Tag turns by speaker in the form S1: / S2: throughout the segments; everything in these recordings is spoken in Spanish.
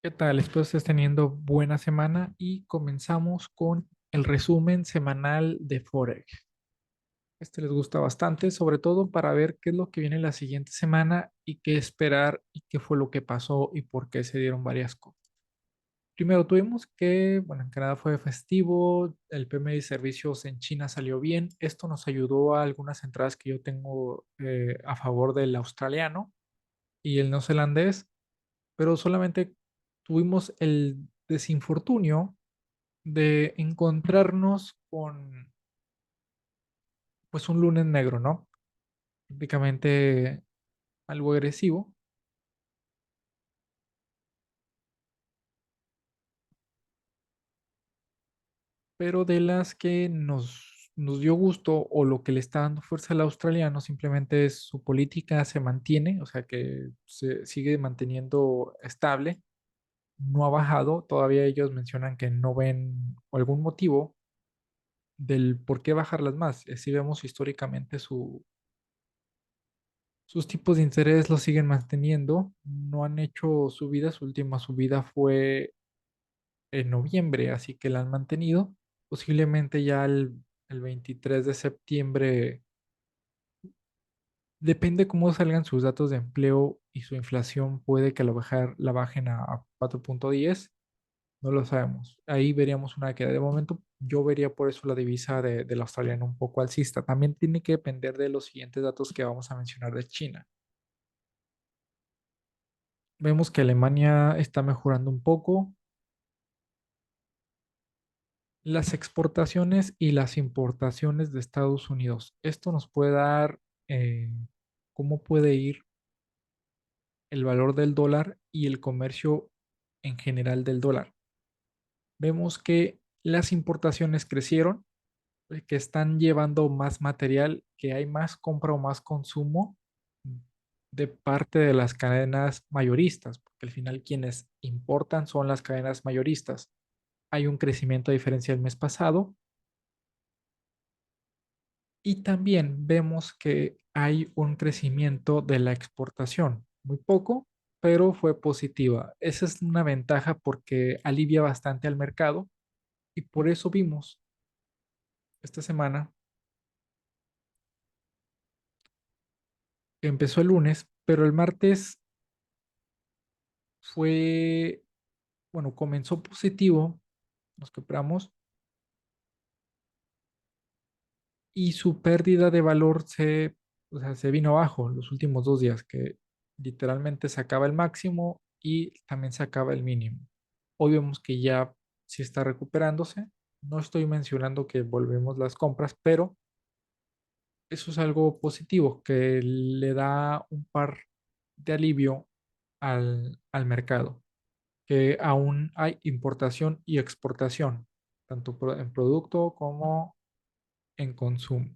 S1: ¿Qué tal? Espero estés teniendo buena semana y comenzamos con el resumen semanal de Forex. Este les gusta bastante, sobre todo para ver qué es lo que viene la siguiente semana y qué esperar y qué fue lo que pasó y por qué se dieron varias cosas. Primero tuvimos que, bueno, en Canadá fue festivo, el PMI de servicios en China salió bien. Esto nos ayudó a algunas entradas que yo tengo a favor del australiano y el neozelandés, pero solamente tuvimos el desinfortunio de encontrarnos con pues un lunes negro, ¿no? Prácticamente algo agresivo, pero de las que nos dio gusto o lo que le está dando fuerza al australiano simplemente es su política se mantiene, o sea que se sigue manteniendo estable, no ha bajado, todavía ellos mencionan que no ven algún motivo del por qué bajarlas más. Si vemos históricamente sus tipos de interés los siguen manteniendo, no han hecho subida, su última subida fue en noviembre, así que la han mantenido. Posiblemente ya el 23 de septiembre, depende cómo salgan sus datos de empleo y su inflación, puede que la bajen a 4.10, no lo sabemos. Ahí veríamos una queda. De momento, yo vería por eso la divisa del australiano un poco alcista. También tiene que depender de los siguientes datos que vamos a mencionar de China. Vemos que Alemania está mejorando un poco. Las exportaciones y las importaciones de Estados Unidos. Esto nos puede dar cómo puede ir el valor del dólar y el comercio en general del dólar. Vemos que las importaciones crecieron, que están llevando más material, que hay más compra o más consumo de parte de las cadenas mayoristas, porque al final quienes importan son las cadenas mayoristas. Hay un crecimiento a diferencia del mes pasado. Y también vemos que hay un crecimiento de la exportación, muy poco, pero fue positiva. Esa es una ventaja porque alivia bastante al mercado y por eso vimos esta semana que empezó el lunes, pero el martes fue, bueno, comenzó positivo, nos compramos, y su pérdida de valor o sea, se vino abajo los últimos 2 días, que literalmente sacaba el máximo y también sacaba el mínimo. Hoy vemos que ya sí está recuperándose. No estoy mencionando que volvemos las compras, pero eso es algo positivo que le da un par de alivio al mercado, que aún hay importación y exportación, tanto en producto como en consumo.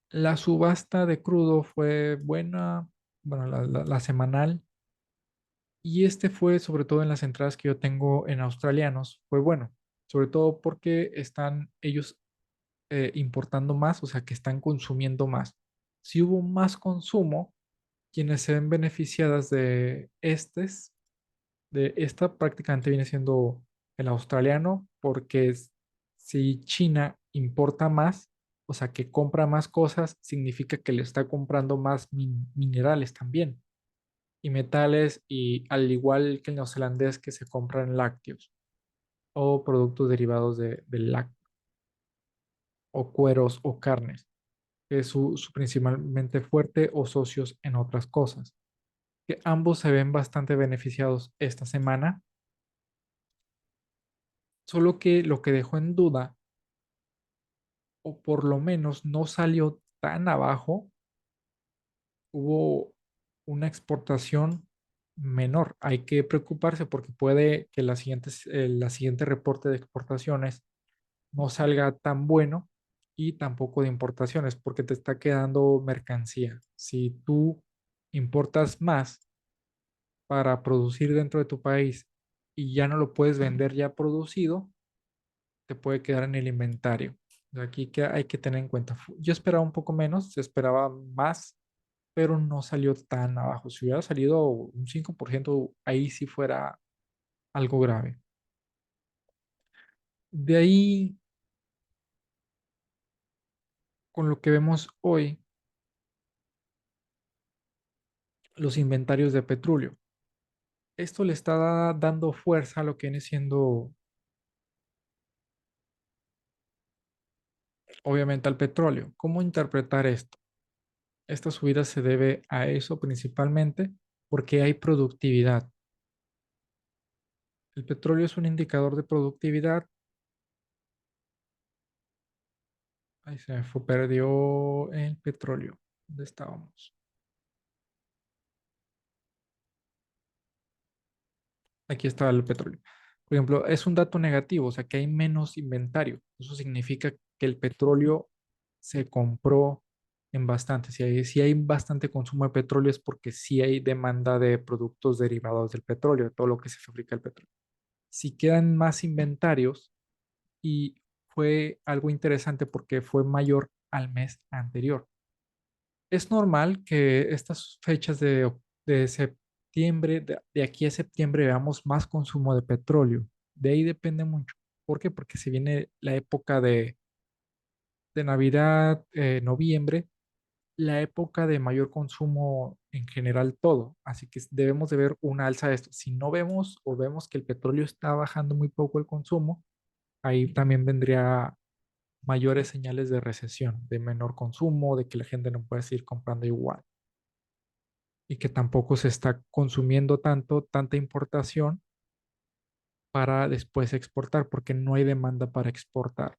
S1: La subasta de crudo fue buena, bueno, la semanal, y este fue sobre todo en las entradas que yo tengo en australianos, fue bueno, sobre todo porque están ellos importando más, o sea, que están consumiendo más. Si hubo más consumo, quienes se ven beneficiadas de esta prácticamente viene siendo el australiano, porque si China importa más, o sea, que compra más cosas, significa que le está comprando más minerales también y metales, y al igual que el neozelandés que se compran lácteos o productos derivados del lácteo o cueros o carnes, que es su principalmente fuerte, o socios en otras cosas, que ambos se ven bastante beneficiados esta semana, solo que lo que dejó en duda, o por lo menos no salió tan abajo, hubo una exportación menor. Hay que preocuparse porque puede que la siguiente reporte de exportaciones no salga tan bueno, y tampoco de importaciones porque te está quedando mercancía. Si tú importas más para producir dentro de tu país y ya no lo puedes vender ya producido, te puede quedar en el inventario. Aquí que hay que tener en cuenta. Yo esperaba un poco menos, se esperaba más, pero no salió tan abajo. Si hubiera salido un 5%, ahí sí fuera algo grave. De ahí, con lo que vemos hoy, los inventarios de petróleo. Esto le está dando fuerza a lo que viene siendo, obviamente, al petróleo. ¿Cómo interpretar esto? Esta subida se debe a eso principalmente porque hay productividad. El petróleo es un indicador de productividad. Ahí se me fue, perdió el petróleo. ¿Dónde estábamos? Aquí está el petróleo. Por ejemplo, es un dato negativo, o sea que hay menos inventario. Eso significa que el petróleo se compró en bastante. Si hay bastante consumo de petróleo es porque sí hay demanda de productos derivados del petróleo, de todo lo que se fabrica el petróleo. Si quedan más inventarios, y fue algo interesante porque fue mayor al mes anterior. Es normal que estas fechas de septiembre, de aquí a septiembre, veamos más consumo de petróleo. De ahí depende mucho. ¿Por qué? Porque se viene la época de Navidad, noviembre, la época de mayor consumo en general todo. Así que debemos de ver una alza de esto. Si no vemos o vemos que el petróleo está bajando muy poco el consumo, ahí también vendría mayores señales de recesión, de menor consumo, de que la gente no puede seguir comprando igual y que tampoco se está consumiendo tanta importación para después exportar, porque no hay demanda para exportar.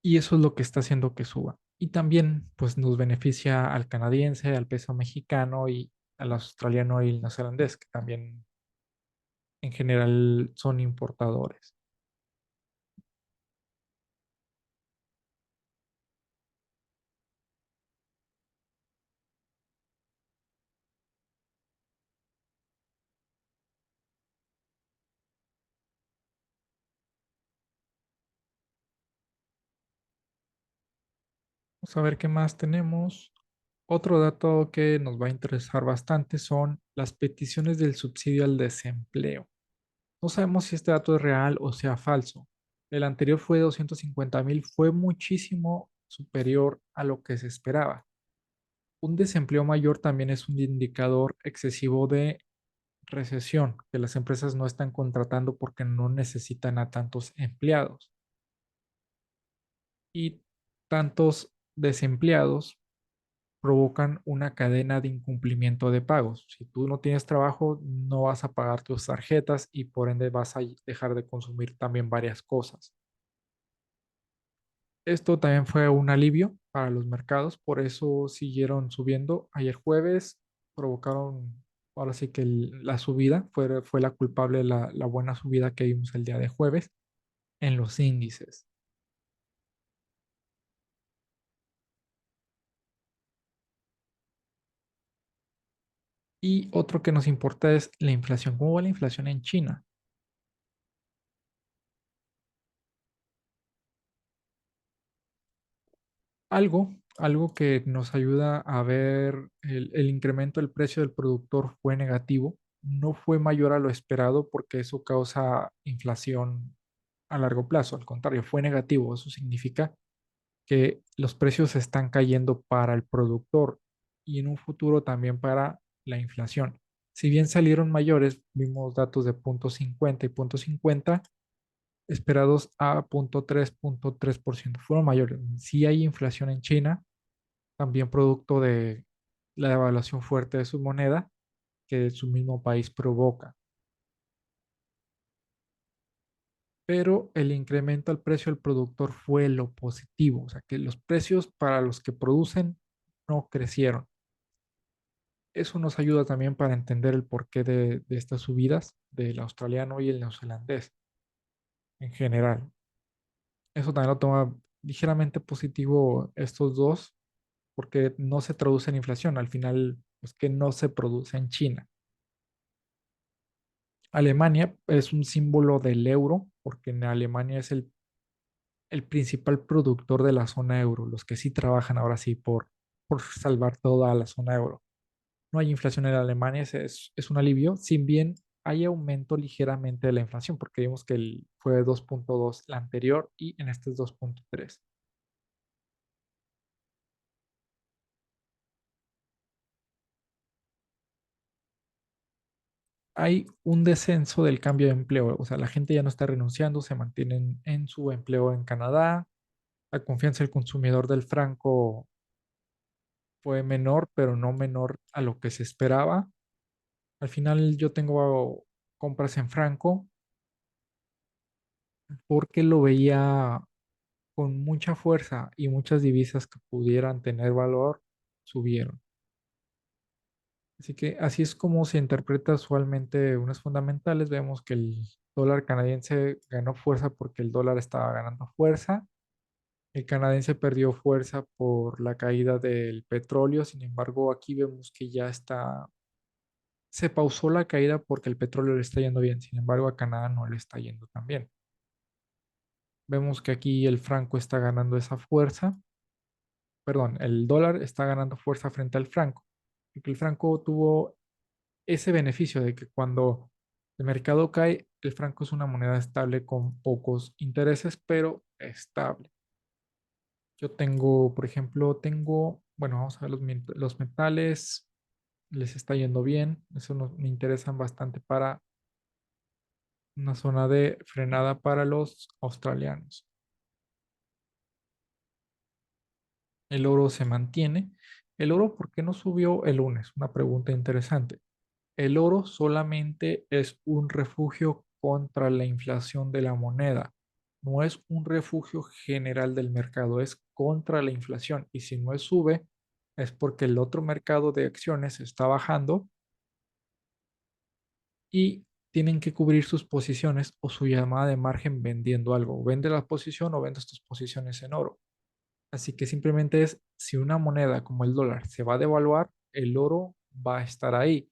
S1: Y eso es lo que está haciendo que suba. Y también, pues, nos beneficia al canadiense, al peso mexicano y al australiano y el neozelandés, que también en general son importadores. Vamos a ver qué más tenemos. Otro dato que nos va a interesar bastante son las peticiones del subsidio al desempleo. No sabemos si este dato es real o sea falso. El anterior fue de 250,000, fue muchísimo superior a lo que se esperaba. Un desempleo mayor también es un indicador excesivo de recesión, que las empresas no están contratando porque no necesitan a tantos empleados. Y tantos desempleados provocan una cadena de incumplimiento de pagos. Si tú no tienes trabajo, no vas a pagar tus tarjetas y por ende vas a dejar de consumir también varias cosas. Esto también fue un alivio para los mercados, por eso siguieron subiendo. Ayer jueves provocaron, ahora sí que la subida, fue la culpable la buena subida que vimos el día de jueves en los índices. Y otro que nos importa es la inflación. ¿Cómo va la inflación en China? Algo que nos ayuda a ver el incremento del precio del productor fue negativo, no fue mayor a lo esperado porque eso causa inflación a largo plazo, al contrario, fue negativo. Eso significa que los precios están cayendo para el productor y en un futuro también para la inflación. Si bien salieron mayores, vimos datos de 0,50 y 0,50 esperados a 0,3%. Fueron mayores. Sí hay inflación en China, también producto de la devaluación fuerte de su moneda que su mismo país provoca. Pero el incremento al precio del productor fue lo positivo, o sea que los precios para los que producen no crecieron. Eso nos ayuda también para entender el porqué de estas subidas del australiano y el neozelandés en general. Eso también lo toma ligeramente positivo estos dos porque no se traduce en inflación, al final es que no se produce en China. Alemania es un símbolo del euro, porque en Alemania es el principal productor de la zona euro, los que sí trabajan ahora sí por salvar toda la zona euro. No hay inflación en Alemania, es un alivio, si bien hay aumento ligeramente de la inflación, porque vimos que fue 2.2 la anterior y en este es 2.3. Hay un descenso del cambio de empleo, o sea, la gente ya no está renunciando, se mantienen en su empleo en Canadá, la confianza del consumidor del franco fue menor, pero no menor a lo que se esperaba. Al final yo tengo compras en franco porque lo veía con mucha fuerza y muchas divisas que pudieran tener valor subieron. Así que así es como se interpreta usualmente unas fundamentales. Vemos que el dólar canadiense ganó fuerza porque el dólar estaba ganando fuerza. El canadiense perdió fuerza por la caída del petróleo. Sin embargo, aquí vemos que ya se pausó la caída porque el petróleo le está yendo bien. Sin embargo, a Canadá no le está yendo tan bien. Vemos que aquí el franco está ganando esa fuerza, perdón, el dólar está ganando fuerza frente al franco, porque el franco tuvo ese beneficio de que cuando el mercado cae, el franco es una moneda estable con pocos intereses, pero estable. Yo tengo, por ejemplo, bueno, vamos a ver los metales, les está yendo bien, eso me interesan bastante para una zona de frenada para los australianos. El oro se mantiene. ¿El oro por qué no subió el lunes? Una pregunta interesante. El oro solamente es un refugio contra la inflación de la moneda. No es un refugio general del mercado, es contra la inflación. Y si no es sube, es porque el otro mercado de acciones está bajando y tienen que cubrir sus posiciones o su llamada de margen vendiendo algo. Vende la posición o vendes tus posiciones en oro. Así que simplemente es, si una moneda como el dólar se va a devaluar, el oro va a estar ahí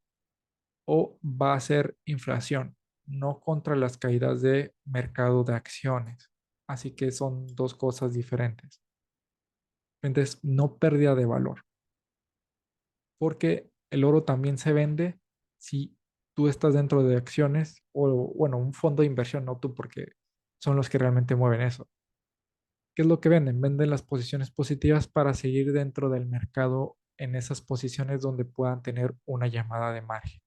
S1: o va a ser inflación, no contra las caídas de mercado de acciones. Así que son dos cosas diferentes. Entonces, no pérdida de valor, porque el oro también se vende si tú estás dentro de acciones o, bueno, un fondo de inversión, no tú, porque son los que realmente mueven eso. ¿Qué es lo que venden? Venden las posiciones positivas para seguir dentro del mercado en esas posiciones donde puedan tener una llamada de margen.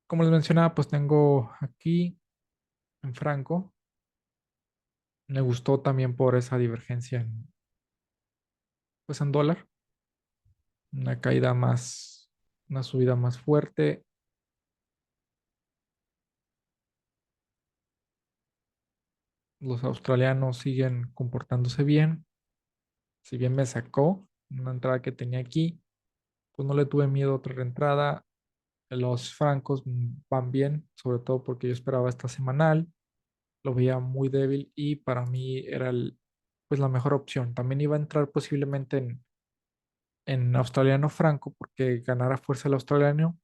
S1: Como les mencionaba, pues tengo aquí en franco. Me gustó también por esa divergencia pues en dólar, una caída más, una subida más fuerte. Los australianos siguen comportándose bien. Si bien me sacó una entrada que tenía aquí, pues no le tuve miedo a otra reentrada. Los francos van bien, sobre todo porque yo esperaba esta semanal. Lo veía muy débil y para mí era pues la mejor opción. También iba a entrar posiblemente en australiano franco porque ganara fuerza el australiano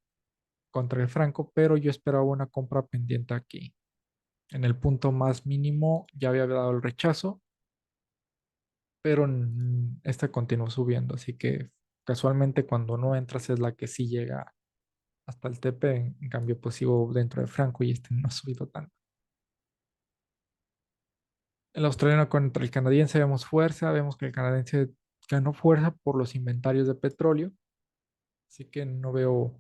S1: contra el franco, pero yo esperaba una compra pendiente aquí. En el punto más mínimo ya había dado el rechazo, pero esta continuó subiendo, así que casualmente cuando no entras es la que sí llega hasta el TP, en cambio pues sigo dentro de franco y este no ha subido tanto. El australiano contra el canadiense vemos fuerza, vemos que el canadiense ganó fuerza por los inventarios de petróleo, así que no veo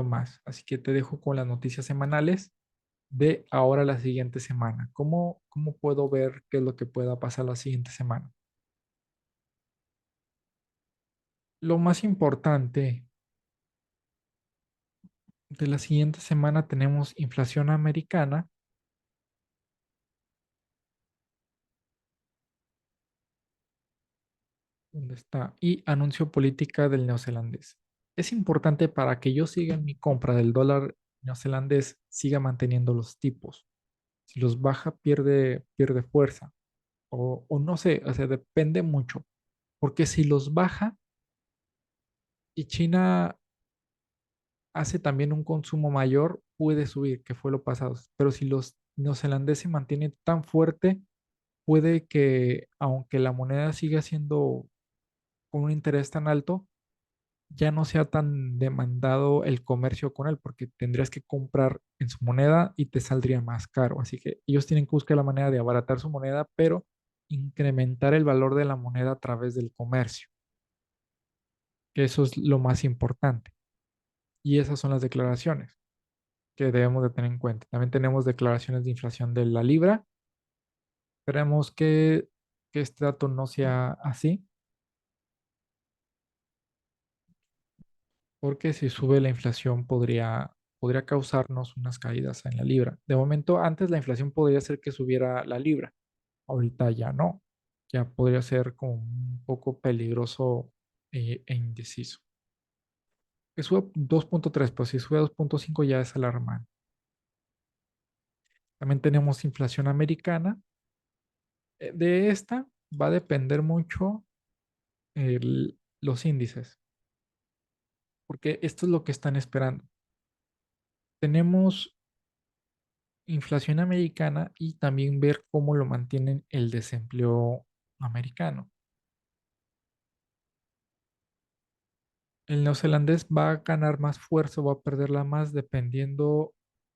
S1: más. Así que te dejo con las noticias semanales de ahora la siguiente semana. ¿Cómo puedo ver qué es lo que pueda pasar la siguiente semana? Lo más importante de la siguiente semana tenemos inflación americana, ¿dónde está? Y anuncio política del neozelandés. Es importante para que yo siga en mi compra del dólar neozelandés, siga manteniendo los tipos. Si los baja, pierde fuerza. O no sé, o sea, depende mucho. Porque si los baja, y China hace también un consumo mayor, puede subir, que fue lo pasado. Pero si los neozelandeses se mantienen tan fuerte, puede que, aunque la moneda siga siendo con un interés tan alto, ya no sea tan demandado el comercio con él, porque tendrías que comprar en su moneda y te saldría más caro. Así que ellos tienen que buscar la manera de abaratar su moneda, pero incrementar el valor de la moneda a través del comercio, que eso es lo más importante. Y esas son las declaraciones que debemos de tener en cuenta. También tenemos declaraciones de inflación de la libra. Esperemos que este dato no sea así, porque si sube la inflación podría causarnos unas caídas en la libra. De momento, antes la inflación podría ser que subiera la libra, ahorita ya no, ya podría ser como un poco peligroso e indeciso. Que sube 2,3, pues si sube 2,5 ya es alarmante. También tenemos inflación americana. De esta va a depender mucho los índices, porque esto es lo que están esperando. Tenemos inflación americana y también ver cómo lo mantienen el desempleo americano. El neozelandés va a ganar más fuerza o va a perderla más dependiendo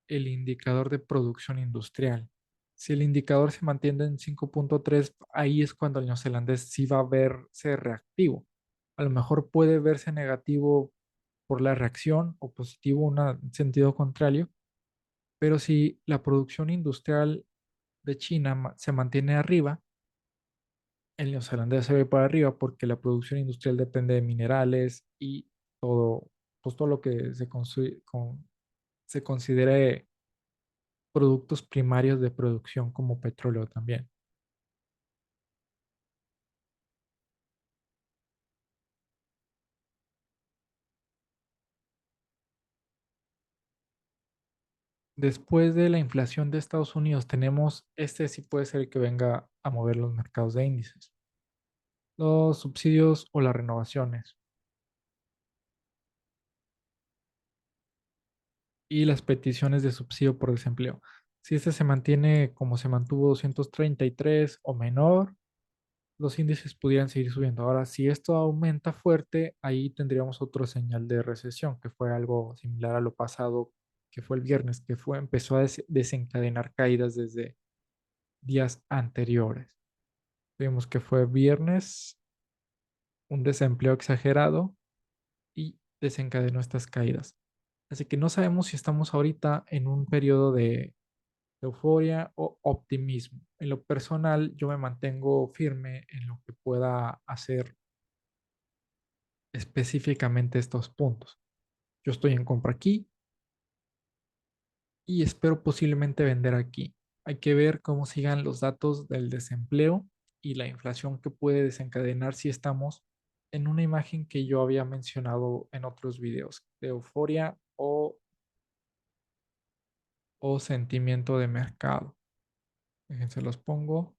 S1: el indicador de producción industrial. Si el indicador se mantiene en 5,3, ahí es cuando el neozelandés sí va a verse reactivo. A lo mejor puede verse negativo por la reacción o positivo en un sentido contrario, pero si la producción industrial de China se mantiene arriba, el neozelandés se ve para arriba porque la producción industrial depende de minerales y todo, pues todo lo que se considere productos primarios de producción como petróleo también. Después de la inflación de Estados Unidos, tenemos, este sí puede ser el que venga a mover los mercados de índices, los subsidios o las renovaciones y las peticiones de subsidio por desempleo. Si este se mantiene como se mantuvo 233 o menor, los índices pudieran seguir subiendo. Ahora, si esto aumenta fuerte, ahí tendríamos otro señal de recesión, que fue algo similar a lo pasado, que fue el viernes, empezó a desencadenar caídas desde días anteriores. Vimos que fue viernes, un desempleo exagerado y desencadenó estas caídas. Así que no sabemos si estamos ahorita en un periodo de euforia o optimismo. En lo personal, yo me mantengo firme en lo que pueda hacer específicamente estos puntos. Yo estoy en compra aquí y espero posiblemente vender aquí. Hay que ver cómo sigan los datos del desempleo y la inflación que puede desencadenar si estamos en una imagen que yo había mencionado en otros videos, de euforia o sentimiento de mercado. Déjense los pongo,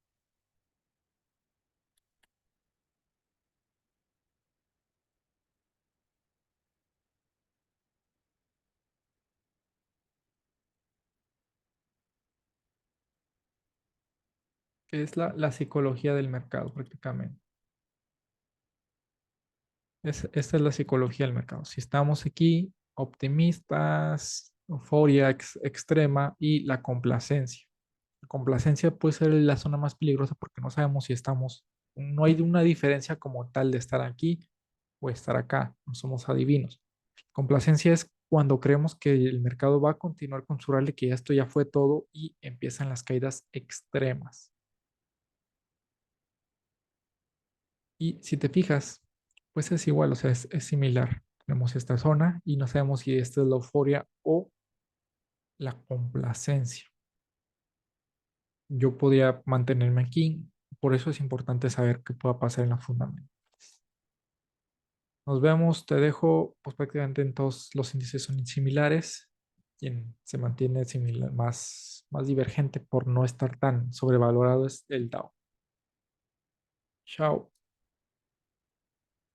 S1: que es la psicología del mercado prácticamente. Esta es la psicología del mercado. Si estamos aquí optimistas, euforia extrema y la complacencia. La complacencia puede ser la zona más peligrosa porque no sabemos si estamos, no hay una diferencia como tal de estar aquí o estar acá, no somos adivinos. Complacencia es cuando creemos que el mercado va a continuar con su rally, que ya esto ya fue todo y empiezan las caídas extremas. Y si te fijas, pues es igual, o sea, es similar. Tenemos esta zona y no sabemos si esta es la euforia o la complacencia. Yo podría mantenerme aquí, por eso es importante saber qué pueda pasar en la fundamental. Nos vemos, te dejo, pues prácticamente en todos los índices son similares. Quien se mantiene similar, más divergente por no estar tan sobrevalorado es el Dow. Chao.